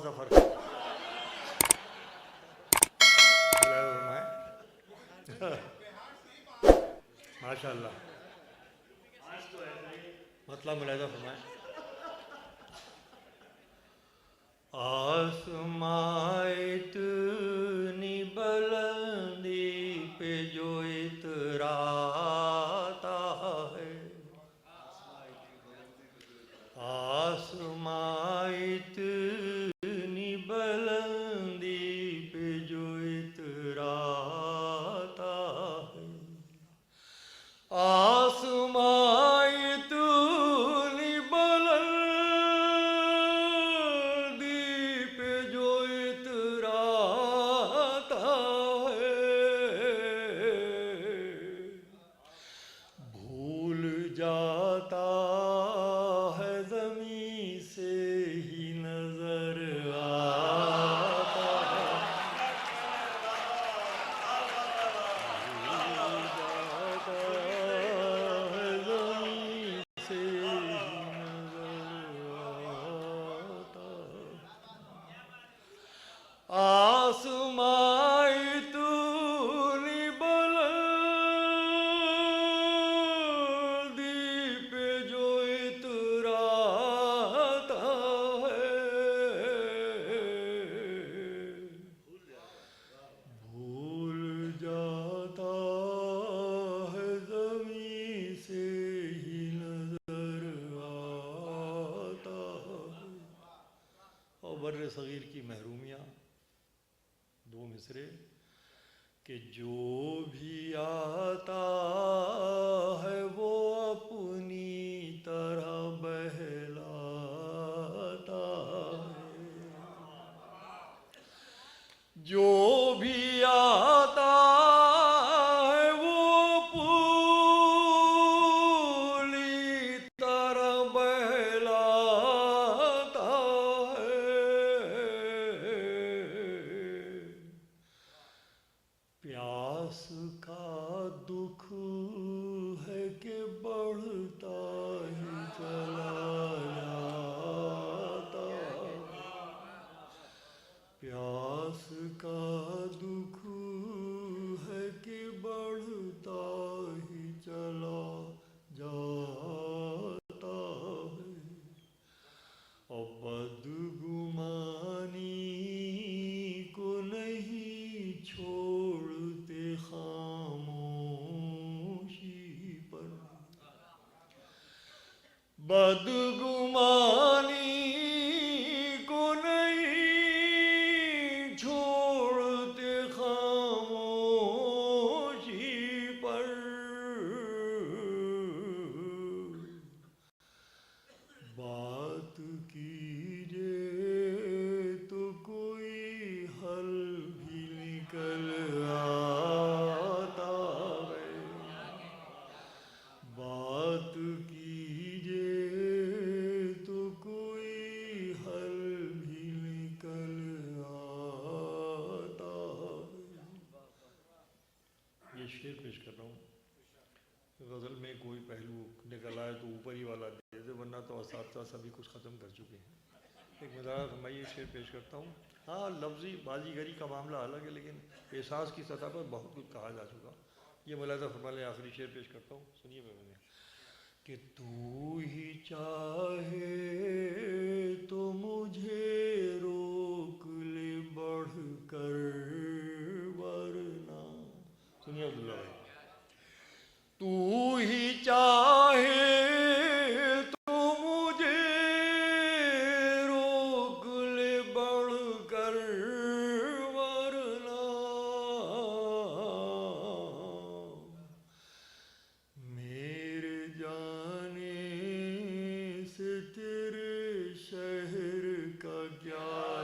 سا فرق ہے. ماشاء اللہ مطلب ملاحظہ فرمائیں. آسماں اتنی بلندی پہ جو اتراتا ہے، آسماں اتنی بلندی پہ جو اتراتا ہے، آسماں اتنی بلندی پہ جو اتراتا ہے، بھول جاتا ہے زمین سے ہی نظر آتا ہے، آسماں اتنی بلندی پہ جو اتراتا ہے، بھول جاتا ہے زمین سے ہی نظر آتا ہے. اور بر صغیر کی محرومیاں، دو مصرے کہ جو بھی آتا ہے وہ اپنی طرح بہلاتا ہے، جو بھی آتا ہے وہ پوری طرح بہلاتا ہے، پیاس کا دکھ ہے کہ بڑھتا ہی چلا جاتا، پیاس کا دکھ ہے کہ بڑھتا ہی چلا جاتا ہے، اور بدگمانی کو نہیں چھوڑتے خاموشی پر، بدگمانی کو نہیں چھوڑتے خاموشی پر، بات کیجئے تو کوئی حل بھی نکل آتا ہے، بات کیجئے تو کوئی حل بھی نکل آتا ہے. یہ شعر پیش کر رہا ہوں، غزل میں کوئی پہلو نکل آئے تو اوپر ہی والا دے دے، ورنہ تو اساتذہ سبھی کچھ ختم کر چکے ہیں. ایک مزاح فرمائیے شعر پیش کرتا ہوں. ہاں لفظی بازی گری کا معاملہ الگ ہے، لیکن احساس کی سطح پر بہت کچھ کہا جا چکا. یہ ملاحظہ فرما لیں، آخری شعر پیش کرتا ہوں، سنیے میں کہ تو ہی چاہے تو مجھے روک لے بڑھ کر ورنہ، سنیے عبداللہ بھائی، تو ہی چاہے تو مجھے روک لے بڑھ کر ورنہ، میرے جانے سے تیرے شہر کا کیا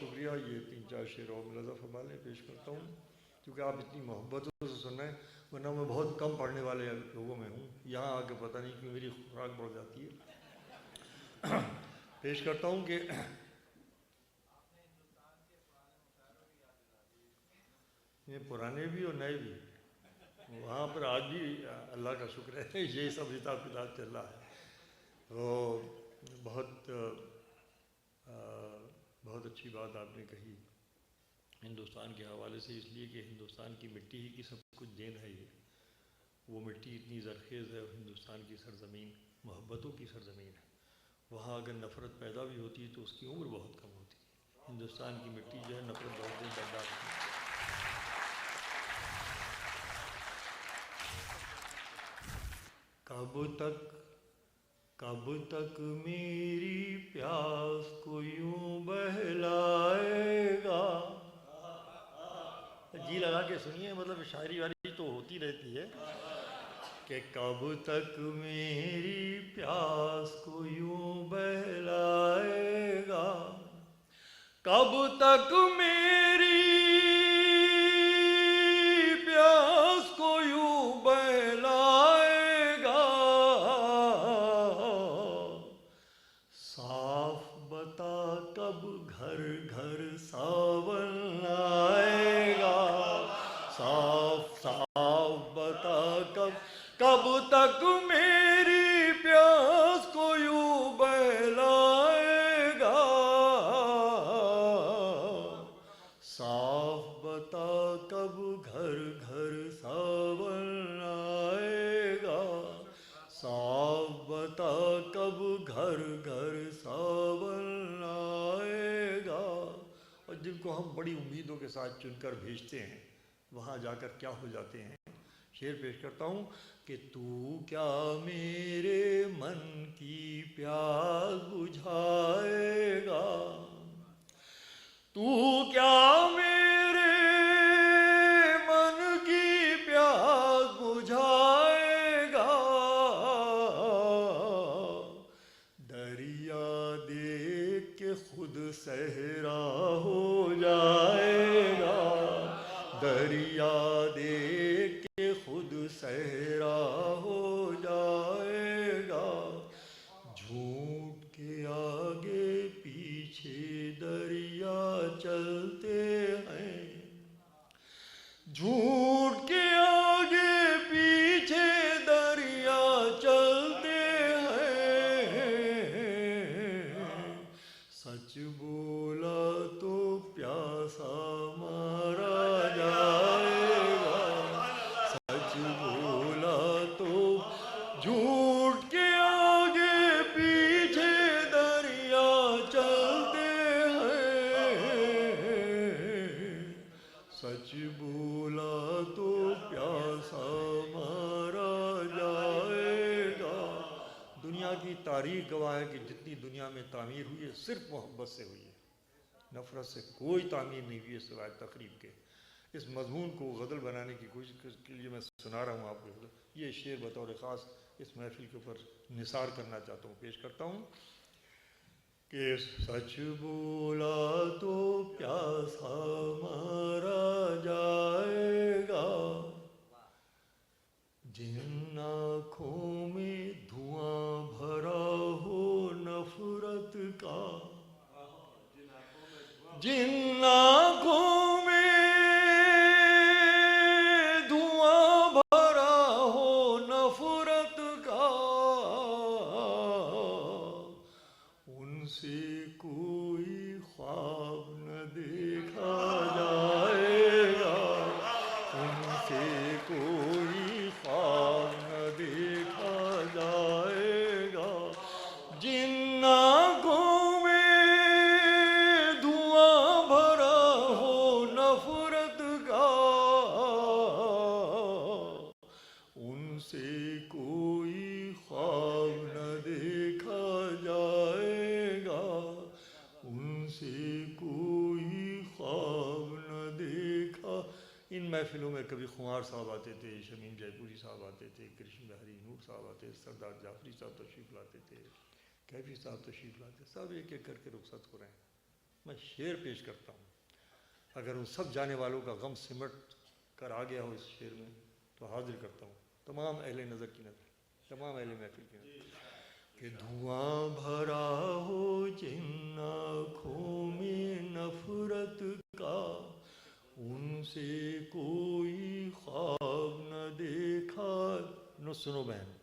شکریہ. یہ 3-4 شعر اور ملاحظہ فرما لیں پیش کرتا ہوں کیونکہ آپ اتنی محبتوں سے سن رہے ہیں، ورنہ میں بہت کم پڑھنے والے لوگوں میں ہوں. یہاں آ کے پتہ نہیں کیوں میری خوراک بڑھ جاتی ہے. پیش کرتا ہوں کہ یہ پرانے بھی اور نئے بھی، وہاں پر آج بھی اللہ کا شکر ہے یہ سب حساب کتاب چل رہا ہے. تو بہت اچھی بات آپ نے کہی ہندوستان کے حوالے سے، اس لیے کہ ہندوستان کی مٹی ہی کی سب کچھ دین ہے. وہ مٹی اتنی زرخیز ہے، ہندوستان کی سرزمین محبتوں کی سرزمین ہے. وہاں اگر نفرت پیدا بھی ہوتی ہے تو اس کی عمر بہت کم ہوتی ہے. ہندوستان کی مٹی جو ہے نفرت بہت دن برداشت کرتی ہے. کب تک میری پیاس کو یوں بہلائے گا. جی لگا کے سنیے، مطلب شاعری والی تو ہوتی رہتی ہے کہ کب تک میری پیاس کو یوں بہلائے گا، کب تک میری پیاس کو یوں بہلائے گا. صاف بتا کب گھر گھر ساون آئے گا. صاف بتا کب تک میری پیاس کو یوں بہلائے گا. صاف بتا کب گھر گھر ساون آئے گا. صاف بتا کب گھر گھر ساون آئے گا. اور جن کو ہم بڑی امیدوں کے ساتھ چن کر بھیجتے ہیں وہاں جا کر کیا ہو جاتے ہیں. شعر پیش کرتا ہوں کہ تو کیا میرے من کی پیاس بجھائے گا. تو کیا میرے من کی پیاس بجھائے گا. دریا دیکھ کے خود صحرا ہو جائے گا. دریا دیکھ کے خود صحرا ہو جائے گا. جھوٹ کے آگے پیچھے دریا چلتے ہیں. جھوٹ کے آگے پیچھے دریا چلتے ہیں. سچ بولا تو پیاسا مارا جائے گا. سچ بولا تو جھوٹ کے آگے پیچھے دریا چلتے ہیں. سچ بولا تو پیاسا مارا جائے گا. دنیا کی تاریخ گواہ ہے کہ جتنی دنیا میں تعمیر ہوئی ہے صرف محبت سے ہوئی ہے، نفرت سے کوئی تعمیر نہیں ہوئی ہے سوائے تخریب کے. اس مضمون کو غزل بنانے کی کوشش کے لیے میں سنا رہا ہوں آپ کو. یہ شعر بطور خاص اس محفل کے اوپر نثار کرنا چاہتا ہوں، پیش کرتا ہوں کہ سچ بولا تو پیاسا مارا جائے گا. جن آنکھوں میں دھواں بھرا ہو نفرت کا. جن آنکھوں میں دھواں بھرا ہو نفرت کا، ان سے کوئی خواب نہ دیکھا جائے گا. ان سے کوئی خواب نہ دیکھا جائے گا. جن آنکھوں میں دھواں بھرا ہو نفرت کا، ان سے کوئی خواب نہ دیکھا جائے گا. ان سے کوئی خواب نہ دیکھا. ان محفلوں میں کبھی خمار صاحب آتے تھے، شمیم جے پوری صاحب آتے تھے، کرشن بہاری نور صاحب آتے، سردار جعفری صاحب تشریف لاتے تھے، کیفی صاحب تشریف لاتے. سب ایک ایک کر کے رخصت ہو رہے ہیں. میں شعر پیش کرتا ہوں، اگر ان سب جانے والوں کا غم سمٹ کر آ گیا ہو اس شعر میں تو حاضر کرتا ہوں تمام اہل نظر کی نظر، تمام اہل محفل کی نظر، کہ دھواں بھرا ہو جن آنکھوں میں نفرت کا، ان سے کوئی خواب نہ دیکھا. نو سنو بہن،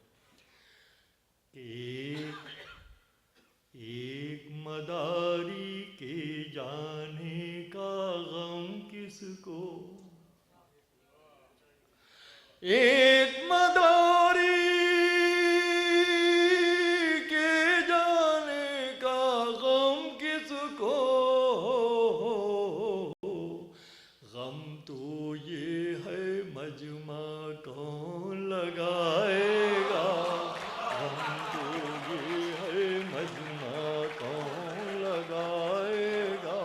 ایک مداری کے جانے کا غم کس کو، ایک مداری کے جانے کا غم کس کو، غم تو یہ ہے مجمع کون لگائے گا، غم تو یہ ہے مجمع کون لگائے گا.